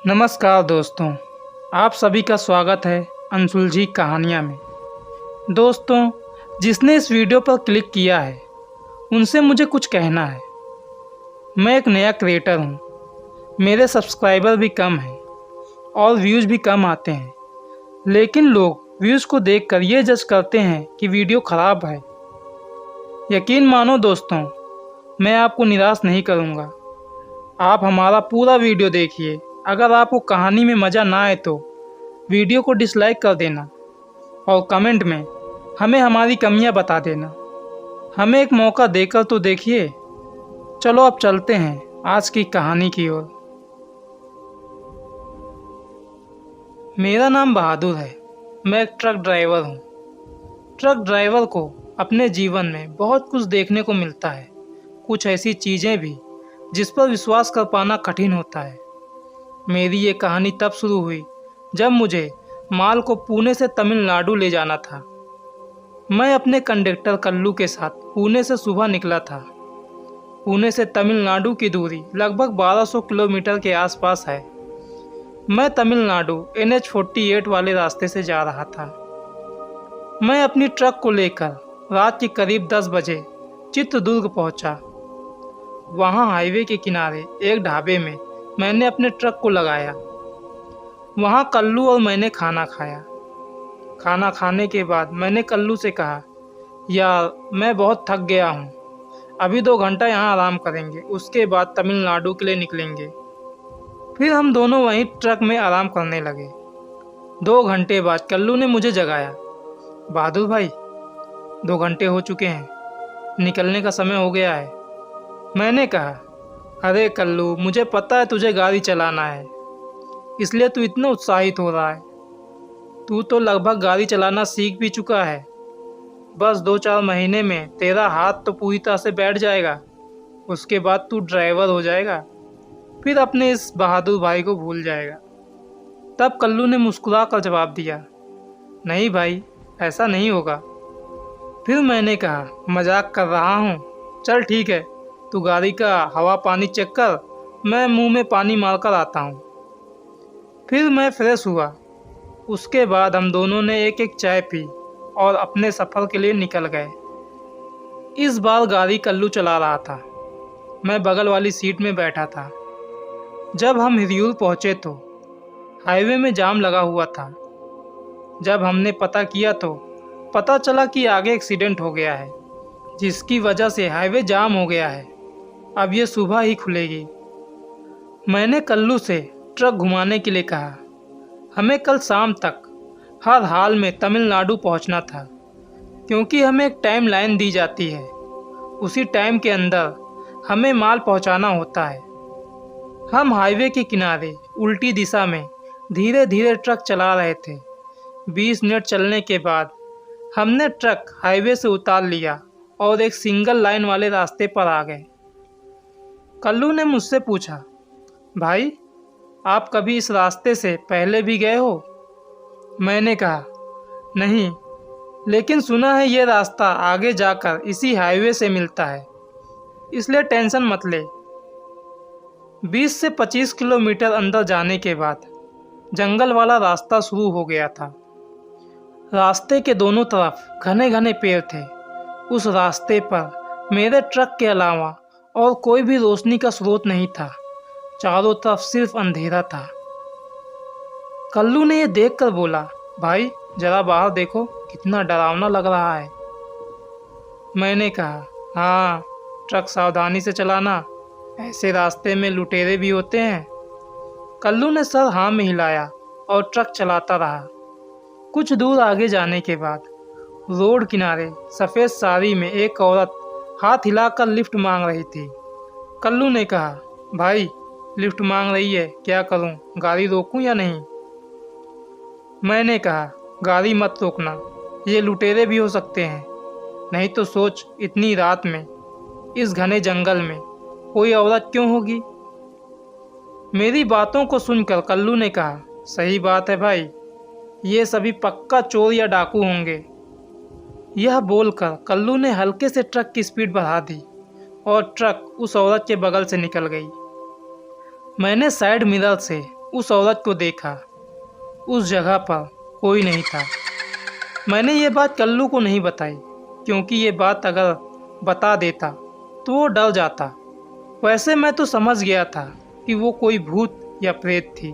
नमस्कार दोस्तों, आप सभी का स्वागत है अनसुलझी कहानियाँ में। दोस्तों, जिसने इस वीडियो पर क्लिक किया है उनसे मुझे कुछ कहना है। मैं एक नया क्रिएटर हूँ, मेरे सब्सक्राइबर भी कम हैं और व्यूज़ भी कम आते हैं, लेकिन लोग व्यूज़ को देखकर ये जज करते हैं कि वीडियो ख़राब है। यकीन मानो दोस्तों, मैं आपको निराश नहीं करूँगा। आप हमारा पूरा वीडियो देखिए। अगर आपको कहानी में मज़ा ना आए तो वीडियो को डिसलाइक कर देना और कमेंट में हमें हमारी कमियां बता देना। हमें एक मौका देकर तो देखिए। चलो अब चलते हैं आज की कहानी की ओर। मेरा नाम बहादुर है। मैं एक ट्रक ड्राइवर हूँ। ट्रक ड्राइवर को अपने जीवन में बहुत कुछ देखने को मिलता है, कुछ ऐसी चीज़ें भी जिस पर विश्वास कर पाना कठिन होता है। मेरी ये कहानी तब शुरू हुई जब मुझे माल को पुणे से तमिलनाडु ले जाना था। मैं अपने कंडक्टर कल्लू के साथ पुणे से सुबह निकला था। पुणे से तमिलनाडु की दूरी लगभग 1200 किलोमीटर के आसपास है। मैं तमिलनाडु NH-48 वाले रास्ते से जा रहा था। मैं अपनी ट्रक को लेकर रात के करीब 10 बजे चित्रदुर्ग पहुंचा। वहां हाईवे के किनारे एक ढाबे में मैंने अपने ट्रक को लगाया। वहाँ कल्लू और मैंने खाना खाया। खाना खाने के बाद मैंने कल्लू से कहा, यार मैं बहुत थक गया हूँ, अभी 2 घंटा यहाँ आराम करेंगे, उसके बाद तमिलनाडु के लिए निकलेंगे। फिर हम दोनों वहीं ट्रक में आराम करने लगे। 2 घंटे बाद कल्लू ने मुझे जगाया। बहादुर भाई, 2 घंटे हो चुके हैं, निकलने का समय हो गया है। मैंने कहा, अरे कल्लू, मुझे पता है तुझे गाड़ी चलाना है, इसलिए तू इतना उत्साहित हो रहा है। तू तो लगभग गाड़ी चलाना सीख भी चुका है। बस 2-4 महीने में तेरा हाथ तो पूरी तरह से बैठ जाएगा। उसके बाद तू ड्राइवर हो जाएगा, फिर अपने इस बहादुर भाई को भूल जाएगा। तब कल्लू ने मुस्कुरा कर जवाब दिया, नहीं भाई, ऐसा नहीं होगा। फिर मैंने कहा, मजाक कर रहा हूँ, चल ठीक है, तू गाड़ी का हवा पानी चेक कर, मैं मुंह में पानी मारकर आता हूँ। फिर मैं फ्रेश हुआ। उसके बाद हम दोनों ने एक एक चाय पी और अपने सफ़र के लिए निकल गए। इस बार गाड़ी कल्लू चला रहा था, मैं बगल वाली सीट में बैठा था। जब हम हिरियूर पहुँचे तो हाईवे में जाम लगा हुआ था। जब हमने पता किया तो पता चला कि आगे एक्सीडेंट हो गया है, जिसकी वजह से हाईवे जाम हो गया है। अब ये सुबह ही खुलेगी। मैंने कल्लू से ट्रक घुमाने के लिए कहा। हमें कल शाम तक हर हाल में तमिलनाडु पहुंचना था, क्योंकि हमें एक टाइम लाइन दी जाती है। उसी टाइम के अंदर हमें माल पहुंचाना होता है। हम हाईवे के किनारे उल्टी दिशा में धीरे धीरे ट्रक चला रहे थे। 20 मिनट चलने के बाद हमने ट्रक हाईवे से उतार लिया और एक सिंगल लाइन वाले रास्ते पर आ गए। कल्लू ने मुझसे पूछा, भाई आप कभी इस रास्ते से पहले भी गए हो? मैंने कहा, नहीं, लेकिन सुना है ये रास्ता आगे जाकर इसी हाईवे से मिलता है, इसलिए टेंशन मत ले। 20 से 25 किलोमीटर अंदर जाने के बाद जंगल वाला रास्ता शुरू हो गया था। रास्ते के दोनों तरफ घने घने पेड़ थे। उस रास्ते पर मेरे ट्रक के अलावा और कोई भी रोशनी का स्रोत नहीं था। चारों तरफ सिर्फ अंधेरा था। कल्लू ने यह देखकर बोला, भाई जरा बाहर देखो, कितना डरावना लग रहा है। मैंने कहा, हाँ, ट्रक सावधानी से चलाना, ऐसे रास्ते में लुटेरे भी होते हैं। कल्लू ने सर हाँ में हिलाया और ट्रक चलाता रहा। कुछ दूर आगे जाने के बाद रोड किनारे सफ़ेद साड़ी में एक औरत हाथ हिलाकर लिफ्ट मांग रही थी। कल्लू ने कहा, भाई लिफ्ट मांग रही है, क्या करूं, गाड़ी रोकूं या नहीं? मैंने कहा, गाड़ी मत रोकना, ये लुटेरे भी हो सकते हैं। नहीं तो सोच, इतनी रात में इस घने जंगल में कोई औरत क्यों होगी? मेरी बातों को सुनकर कल्लू ने कहा, सही बात है भाई, ये सभी पक्का चोर या डाकू होंगे। यह बोलकर कल्लू ने हल्के से ट्रक की स्पीड बढ़ा दी और ट्रक उस औरत के बगल से निकल गई। मैंने साइड मिरर से उस औरत को देखा। उस जगह पर कोई नहीं था। मैंने ये बात कल्लू को नहीं बताई, क्योंकि ये बात अगर बता देता तो वो डर जाता। वैसे मैं तो समझ गया था कि वो कोई भूत या प्रेत थी।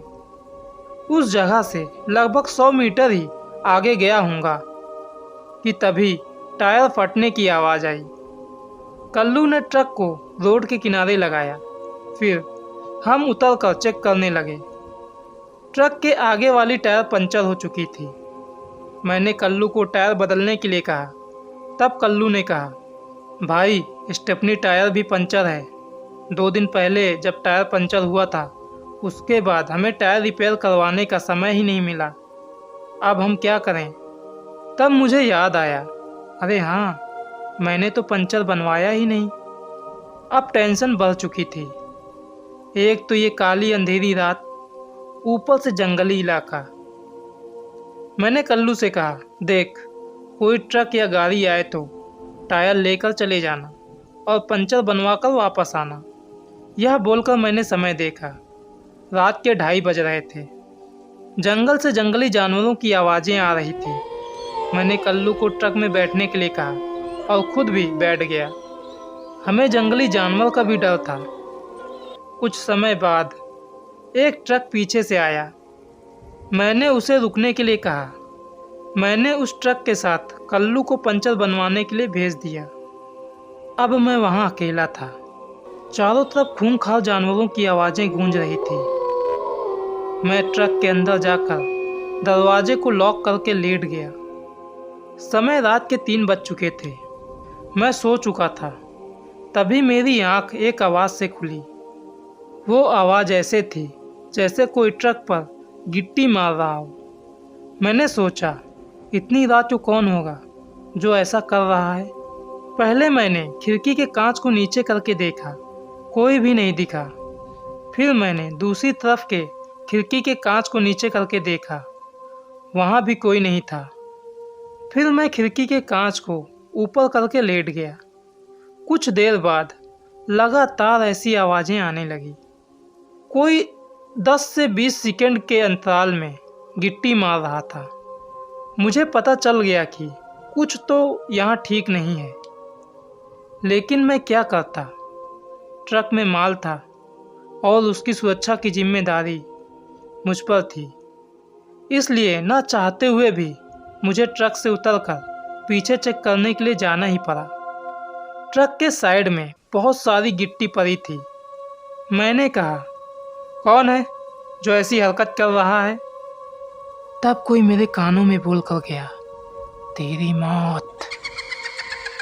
उस जगह से लगभग 100 मीटर ही आगे गया हूँगा कि तभी टायर फटने की आवाज़ आई। कल्लू ने ट्रक को रोड के किनारे लगाया। फिर हम उतर कर चेक करने लगे। ट्रक के आगे वाली टायर पंचर हो चुकी थी। मैंने कल्लू को टायर बदलने के लिए कहा। तब कल्लू ने कहा, भाई स्टेपनी टायर भी पंचर है। 2 दिन पहले जब टायर पंचर हुआ था, उसके बाद हमें टायर रिपेयर करवाने का समय ही नहीं मिला। अब हम क्या करें? तब मुझे याद आया, अरे हाँ, मैंने तो पंचर बनवाया ही नहीं। अब टेंशन बढ़ चुकी थी। एक तो ये काली अंधेरी रात, ऊपर से जंगली इलाका। मैंने कल्लू से कहा, देख, कोई ट्रक या गाड़ी आए तो टायर लेकर चले जाना और पंचर बनवा कर वापस आना। यह बोलकर मैंने समय देखा। रात के 2:30 बज रहे थे। जंगल से जंगली जानवरों की आवाज़ें आ रही थी। मैंने कल्लू को ट्रक में बैठने के लिए कहा और खुद भी बैठ गया। हमें जंगली जानवर का भी डर था। कुछ समय बाद एक ट्रक पीछे से आया। मैंने उसे रुकने के लिए कहा। मैंने उस ट्रक के साथ कल्लू को पंचर बनवाने के लिए भेज दिया। अब मैं वहाँ अकेला था। चारों तरफ खूंखार जानवरों की आवाज़ें गूंज रही थी। मैं ट्रक के अंदर जाकर दरवाजे को लॉक करके लेट गया। समय रात के 3 बज चुके थे। मैं सो चुका था। तभी मेरी आंख एक आवाज़ से खुली। वो आवाज़ ऐसे थी जैसे कोई ट्रक पर गिट्टी मार रहा हो। मैंने सोचा, इतनी रात को कौन होगा जो ऐसा कर रहा है। पहले मैंने खिड़की के कांच को नीचे करके देखा, कोई भी नहीं दिखा। फिर मैंने दूसरी तरफ के खिड़की के कांच को नीचे करके देखा, वहाँ भी कोई नहीं था। फिर मैं खिड़की के कांच को ऊपर करके लेट गया। कुछ देर बाद लगातार ऐसी आवाज़ें आने लगी। कोई 10 से 20 सेकंड के अंतराल में गिट्टी मार रहा था। मुझे पता चल गया कि कुछ तो यहाँ ठीक नहीं है। लेकिन मैं क्या करता? ट्रक में माल था और उसकी सुरक्षा की जिम्मेदारी मुझ पर थी। इसलिए न चाहते हुए भी मुझे ट्रक से उतरकर पीछे चेक करने के लिए जाना ही पड़ा। ट्रक के साइड में बहुत सारी गिट्टी पड़ी थी। मैंने कहा, कौन है जो ऐसी हरकत कर रहा है? तब कोई मेरे कानों में बोल कर गया, तेरी मौत।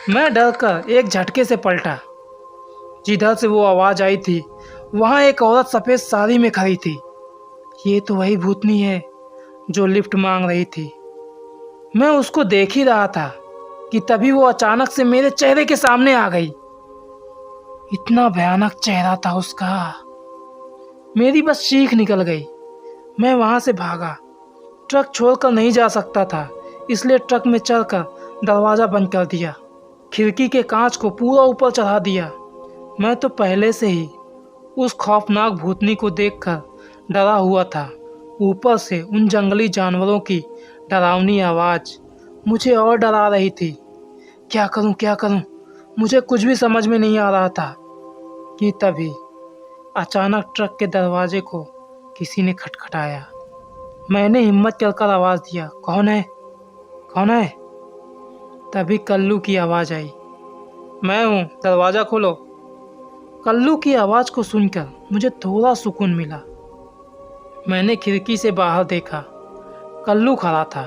मैं डरकर एक झटके से पलटा। जिधर से वो आवाज़ आई थी वहाँ एक औरत सफ़ेद साड़ी में खड़ी थी। ये तो वही भूतनी है जो लिफ्ट मांग रही थी। मैं उसको देख ही रहा था कि तभी वो अचानक से मेरे चेहरे के सामने आ गई। इतना भयानक चेहरा था उसका। मेरी बस चीख निकल गई। मैं वहाँ से भागा। ट्रक छोड़कर नहीं जा सकता था, इसलिए ट्रक में चढ़कर दरवाज़ा बंद कर दिया। खिड़की के कांच को पूरा ऊपर चढ़ा दिया। मैं तो पहले से ही उस खौफनाक भूतनी को देखकर डरा हुआ था। ऊपर से उन जंगली जानवरों की डरावनी आवाज़ मुझे और डरा रही थी। क्या करूं क्या करूं, मुझे कुछ भी समझ में नहीं आ रहा था कि तभी अचानक ट्रक के दरवाजे को किसी ने खटखटाया। मैंने हिम्मत कर आवाज़ दिया, कौन है, कौन है? तभी कल्लू की आवाज़ आई, मैं हूँ, दरवाज़ा खोलो। कल्लू की आवाज़ को सुनकर मुझे थोड़ा सुकून मिला। मैंने खिड़की से बाहर देखा। कल्लू खड़ा था।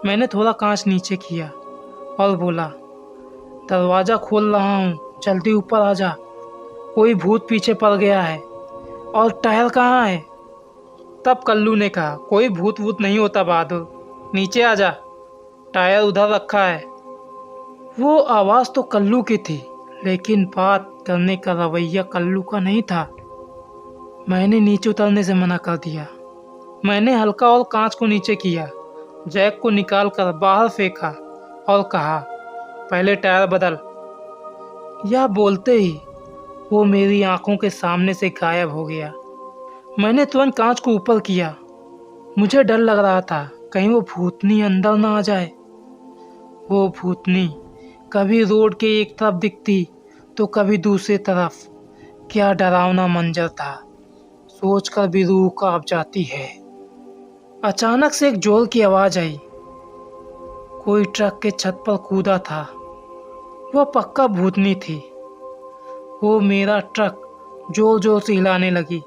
मैंने थोड़ा कांच नीचे किया और बोला, दरवाज़ा खोल रहा हूँ, जल्दी ऊपर आ जा। कोई भूत पीछे पड़ गया है। और टायर कहाँ है? तब कल्लू ने कहा, कोई भूत वूत नहीं होता बहादुर, नीचे आ जा, टायर उधर रखा है। वो आवाज़ तो कल्लू की थी, लेकिन बात करने का रवैया कल्लू का नहीं था। मैंने नीचे उतरने से मना कर दिया। मैंने हल्का और कांच को नीचे किया, जैक को निकाल कर बाहर फेंका और कहा, पहले टायर बदल। यह बोलते ही वो मेरी आंखों के सामने से गायब हो गया। मैंने तुरंत कांच को ऊपर किया। मुझे डर लग रहा था कहीं वो भूतनी अंदर ना आ जाए। वो भूतनी कभी रोड के एक तरफ दिखती तो कभी दूसरी तरफ। क्या डरावना मंजर था, सोचकर भी रूह कांप जाती है। अचानक से एक जोर की आवाज़ आई। कोई ट्रक के छत पर कूदा था। वह पक्का भूतनी थी। वो मेरा ट्रक जोर जोर से हिलाने लगी।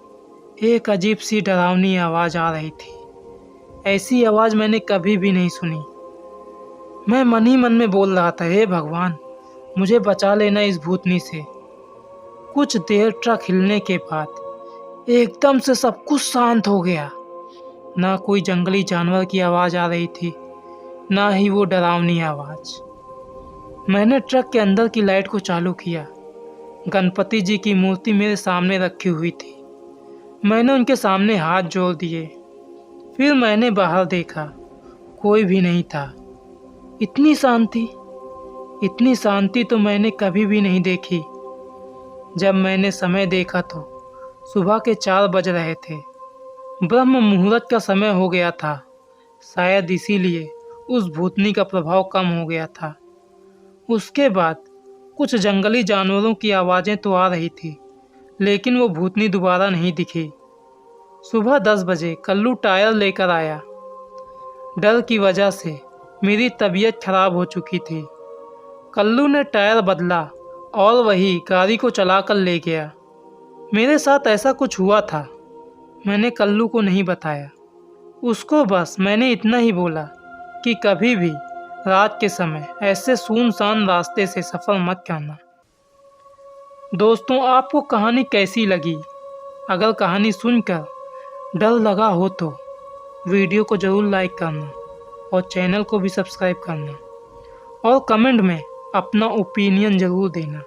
एक अजीब सी डरावनी आवाज़ आ रही थी। ऐसी आवाज़ मैंने कभी भी नहीं सुनी। मैं मन ही मन में बोल रहा था, हे भगवान, मुझे बचा लेना इस भूतनी से। कुछ देर ट्रक हिलने के बाद एकदम से सब कुछ शांत हो गया। ना कोई जंगली जानवर की आवाज़ आ रही थी, ना ही वो डरावनी आवाज़। मैंने ट्रक के अंदर की लाइट को चालू किया। गणपति जी की मूर्ति मेरे सामने रखी हुई थी। मैंने उनके सामने हाथ जोड़ दिए। फिर मैंने बाहर देखा, कोई भी नहीं था। इतनी शांति तो मैंने कभी भी नहीं देखी। जब मैंने समय देखा तो सुबह के 4 बज रहे थे। ब्रह्म मुहूर्त का समय हो गया था। शायद इसीलिए उस भूतनी का प्रभाव कम हो गया था। उसके बाद कुछ जंगली जानवरों की आवाज़ें तो आ रही थी, लेकिन वो भूतनी दोबारा नहीं दिखी। सुबह 10 बजे कल्लू टायर लेकर आया। डर की वजह से मेरी तबीयत खराब हो चुकी थी। कल्लू ने टायर बदला और वही गाड़ी को चलाकर ले गया। मेरे साथ ऐसा कुछ हुआ था। मैंने कल्लू को नहीं बताया। उसको बस मैंने इतना ही बोला कि कभी भी रात के समय ऐसे सुनसान रास्ते से सफ़र मत करना। दोस्तों, आपको कहानी कैसी लगी? अगर कहानी सुनकर डर लगा हो तो वीडियो को ज़रूर लाइक करना और चैनल को भी सब्सक्राइब करना और कमेंट में अपना ओपिनियन ज़रूर देना।